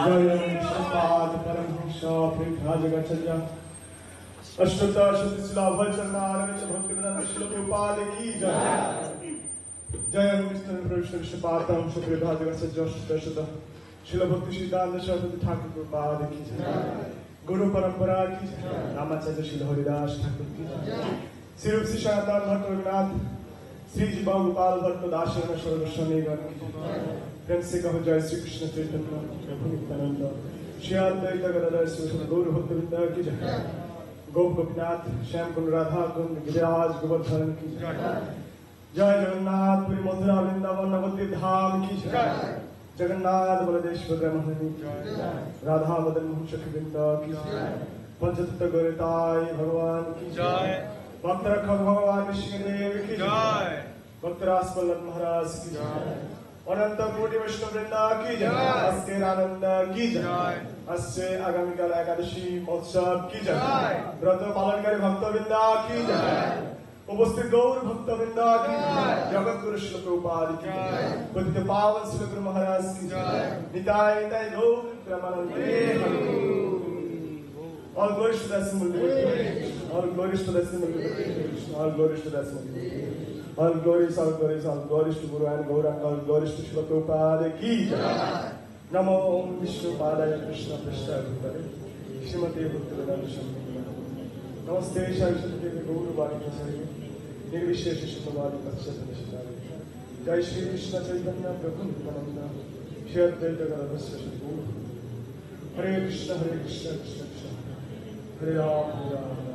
जय श्रीपाद परमहंस परिव्राजकाचार्य अष्टोत्तर शतशिलाभय चरणारविंद भक्तिवेदांत श्रील प्रभुपाद की जय। जय विष्णु प्रविष्णु विष्णुपादं श्री परिव्राजकाचार्य अष्टोत्तर श्रील भक्ति सिद्धांत सरस्वती ठाकुर प्रभुपाद की जय। गुरु परंपरा की जय। रामाचार्य श्री हरिदास ठाकुर की जय। श्री रूप श्री सनातन भट्ट रघुनाथ श्री जीवा गोपाल भट्ट दास सर्वस्वामीगण की जय। प्रेम से कहो जय श्री कृष्ण चैतन्य प्रभु नित्यानंद श्री अद्वैत गदाधर शिव गौर भक्तवृंद की जय। गोप गोपीनाथ श्याम कुंड राधा कुंड गिरिराज गोवर्धन की जय। जय जगन्नाथ पुरी मथुरा वृंदावन नवद्वीप धाम की जय। जगन्नाथ बलदेश्वर महारानी की जय। राधा मदन मोहन सखी वृंद की जय। पंचतत्व गौरताई भगवान की जय। भक्त रक्षक भगवान ऋषिदेव की जय। भक्त रास वल्लभ महाराज की जय। अनंत कोटि वैष्णव वृंद की जय। अस्ते आनंद की जय। अस्ते आगामी काल एकादशी महोत्सव की जय। व्रत पालनकारी भक्त वृंद की जय। उपस्थित गौर भक्त वृंद की जय। जगत गुरु श्री प्रभुपाद की जय। पतित पावन श्री गुरु महाराज की जय। निताय निताय गौर प्रेमानंदे All glories to the Assembly. All glories to the Assembly. All glories to the Assembly. All glories, all glories, all glories to Guru and Gauranga. All glories to Srila Prabhupada ki jai. Namo Om Vishnu Padaya Krishna Prasthaya Bhutale Srimati Bhaktivedanta Swami. Namaste Saraswati Guru Bani Prasari Nirvishesha Shubhavadi Patshatana Shitari. Jai Shri Krishna Chaitanya Prabhu Nityananda Shri Advaita Gadadhar Shri Guru. Hare Krishna Krishna Krishna Hare Ram Hare Ram